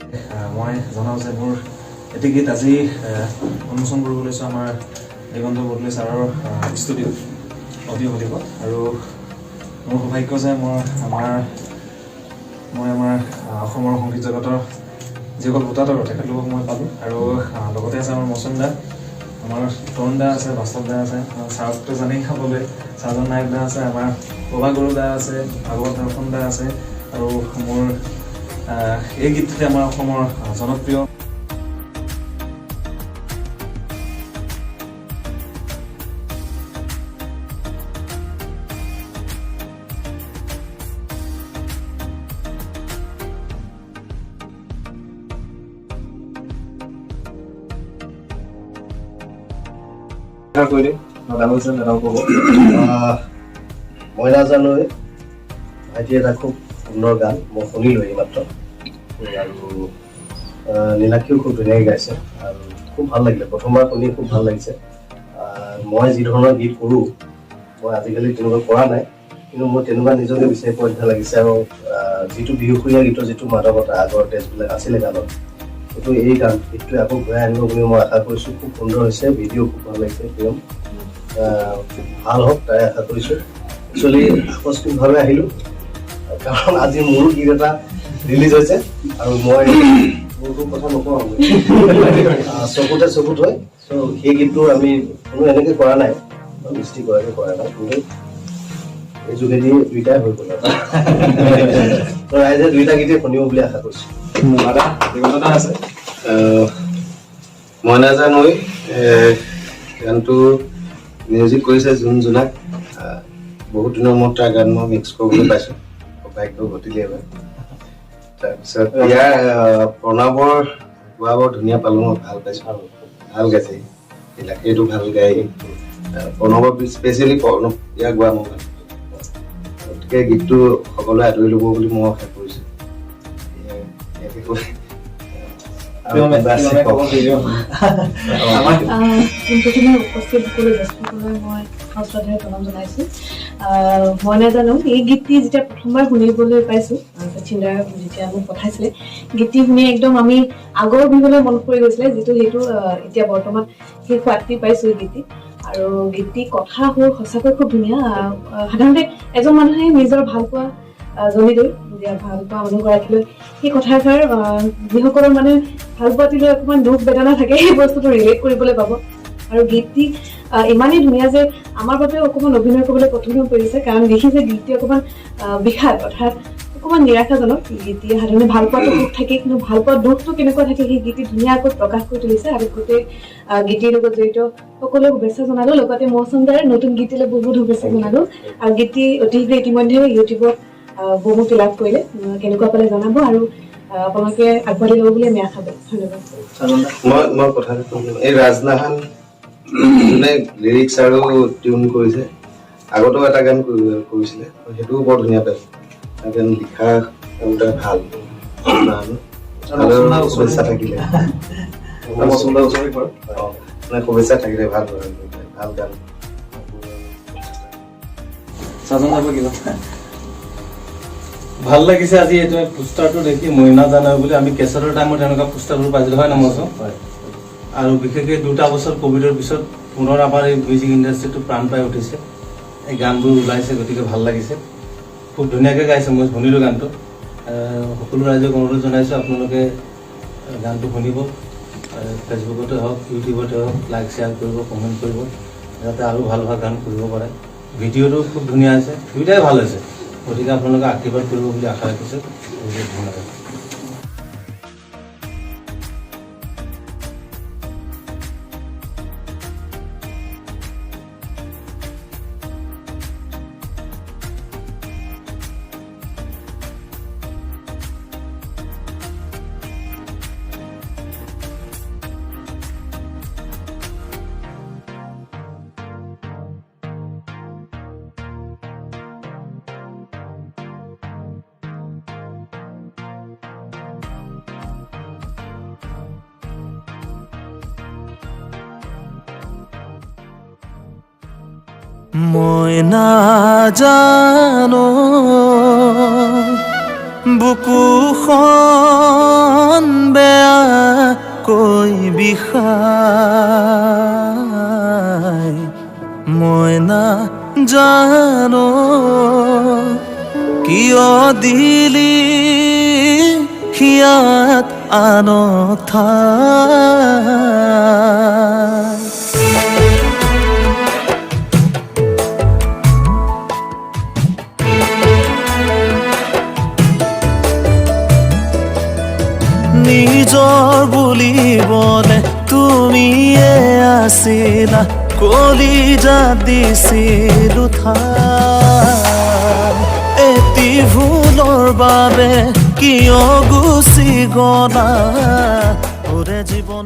মই জনাওঁ যে মোৰ এটি গীত আজি উন্মোচন কৰিব লৈছোঁ আমাৰ দিগন্ত বদলি ছাৰৰ ষ্টুডিঅ'ত অডিঅ' ভিডিঅ'ত আৰু মোৰ সৌভাগ্য যে মই আমাৰ অসমৰ সংগীত জগতৰ যিসকল ভোটাতৰ তেখেতলোকক মই পালোঁ আৰু লগতে আছে আমাৰ মৌচুম দা, আমাৰ তৰুণ দা আছে, বাস্তৱ দা আছে, ছাৰকতো জানেই খাবলৈ ছাৰজন নায়ক দা আছে, আমাৰ প্ৰভা গুৰু দা আছে, ভাগৱত দৰ্শন দা আছে আৰু মোৰ এই গীতটোতে আমাৰ অসমৰ জনপ্ৰিয় মই নাজানো ভাইটি এটা খুব সুন্দৰ গান মই শুনিলোঁ এইমাত্ৰ আৰু নীলাক্ষীও খুব ধুনীয়াকৈ গাইছে আৰু খুব ভাল লাগিলে, প্ৰথমবাৰ শুনি খুব ভাল লাগিছে। মই যি ধৰণৰ গীত কৰোঁ মই আজিকালি তেনেকুৱা কৰা নাই, কিন্তু মোৰ তেনেকুৱা নিজকে বিচাৰি পোৱা নিচিনা লাগিছে আৰু যিটো বিহুসুৰীয়া গীতৰ যিটো মাদকতা আগৰ টেষ্টবিলাক আছিলে গানত, কিন্তু এই গীতটোৱে আকৌ ঘূৰাই আনিব বুলি মই আশা কৰিছোঁ। খুব সুন্দৰ হৈছে, ভিডিঅ' খুব ভাল লাগিছে, ফিল্ম ভাল হওক তাই আশা কৰিছোঁ। একচুৱেলি আকস্মিকভাৱে আহিলোঁ কাৰণ আজি মোৰো গীত এটা ৰিলিজ হৈছে আৰু মই মোৰতো কথা নকওঁ চকুত হয়। চ' সেই গীতটো আমি কোনো এনেকৈ কৰা নাই, মিষ্টি কৰাকৈ কৰা নাই, কিন্তু এই যোগেদি দুইটাই হৈ গ'ল আৰু ৰাইজে দুইটা গীতেই শুনিব বুলি আশা কৰিছোঁ। আছে মই নাজানো গানটো মিউজিক কৰিছে জোনাক। বহুত দিনৰ মূৰত তাৰ গান মই মিক্স কৰিবলৈ পাইছোঁ, সৌভাগ্য ঘটিলে এবাৰ। তাৰপিছত ইয়াৰ প্ৰণৱৰ গোৱা বৰ ধুনীয়া পালোঁ, মই ভাল পাইছোঁ, ভাল গাইছে, নীলাক্ষীটো ভাল গাই, প্ৰণৱৰ স্পেচিয়েলি ইয়াৰ গোৱা মই ভাল গতিকে গীতটো সকলোৱে আদৰি ল'ব বুলি মই আশা কৰিছোঁ। প্ৰথমে উপস্থিত সকলো দৰ্শকলৈ মই শ্ৰদ্ধাৰে প্ৰণাম জনাইছোঁ। মই নাজানো এই গীতটি যেতিয়া প্ৰথমবাৰ শুনিবলৈ পাইছোঁ, চিন্দাৰ যেতিয়া মোক পঠাইছিলে গীতটি শুনি একদম আমি আগৰ বিহুলৈ মনত পৰি গৈছিলে, যিটো সেইটো এতিয়া বৰ্তমান সেই সোৱাদটি পাইছোঁ এই গীতটি। আৰু গীতটি কথা সুৰ সঁচাকৈ খুব ধুনীয়া। সাধাৰণতে এজন মানুহে নিজৰ ভালপোৱা জনীলৈ ভালপোৱা মানুহগৰাকীলৈ সেই কথাষাৰ যিসকলৰ মানে ভালপোৱাটিলৈ অকণমান দুখ বেদনা থাকে সেই বস্তুটো ৰিলেট কৰিবলৈ পাব। আৰু গীতটি ইমানেই ধুনীয়া যে আমাৰ বাবে অকণমান অভিনয় কৰিবলৈ কঠিন হৈ পৰিছে, কাৰণ দেখিছে গীতটি অকণমান বিষাদ অৰ্থাৎ অকণমান নিৰাশাজনক। গীতটি সাধাৰণতে ভালপোৱাটো দুখ থাকে, কিন্তু ভালপোৱা দুখটো কেনেকুৱা থাকে সেই গীতটি ধুনীয়াকৈ প্ৰকাশ কৰি তুলিছে। আৰু গোটেই গীতিৰ লগত জড়িত সকলোকে শুভেচ্ছা জনালোঁ, লগতে মৌচুম দাৰ নতুন গীতটিলৈ বহুত শুভেচ্ছা জনালোঁ। আৰু গীতটি অতি শীঘ্ৰে ইতিমধ্যে ইউটিউবত বহুমুখী লাভ কৰিলে, কেনেকুৱা পালে জনাব আৰু আপোনালোকে আগবাঢ়ি ল'ব বুলি আমি আশা কৰোঁ। ধন্যবাদ। মই কথাটো ক'ম, এই ৰাজনাহান যোনে লিৰিক্স আৰু টিউন কৰিছে, আগতেও এটা গান কৰিছিলে, সেইটোও বৰ ধুনীয়া পাইছোঁ। গান লিখা ভাল শুভেচ্ছা থাকিলে শুভেচ্ছা থাকিলে ভাল ভাল গান। ভাল লাগিছে আজি এইটো পোষ্টাৰটো দেখি, মই নাজানো বুলি আমি কেছেটৰ টাইমত এনেকুৱা পোষ্টাৰবোৰ পাইছিলোঁ, হয় নমস্কাৰ। আৰু বিশেষকৈ 2টা বছৰ ক'ভিডৰ পিছত পুনৰ আমাৰ এই মিউজিক ইণ্ডাষ্ট্ৰিটো প্ৰাণ পাই উঠিছে, এই গানবোৰ ওলাইছে, গতিকে ভাল লাগিছে। খুব ধুনীয়াকৈ গাইছে, মই শুনিলোঁ গানটো। সকলো ৰাইজক অনুৰোধ জনাইছোঁ আপোনালোকে গানটো শুনিব, ফেচবুকতে হওক ইউটিউবতে হওক লাইক শ্বেয়াৰ কৰিব, কমেণ্ট কৰিব, যাতে আৰু ভাল ভাল গান কৰিব পাৰে। ভিডিঅ'টো খুব ধুনীয়া হৈছে, দুয়োটাই ভাল হৈছে, গতিকে আপোনালোকে আশীৰ্বাদ কৰিব বুলি আশা ৰাখিছোঁ। ধন্যবাদ। মই নাজানো বুকুখন বেয়াকৈ বিষাই মইনা জানো কিয় দিলি হিয়াত আনঠাই নিজৰ বুলিবলে তুমিয়ে আছিলা কলিজা দিছিলো ঠাই এটি ভুলৰ বাবে কিয় গুচি গলা ওৰে জীৱন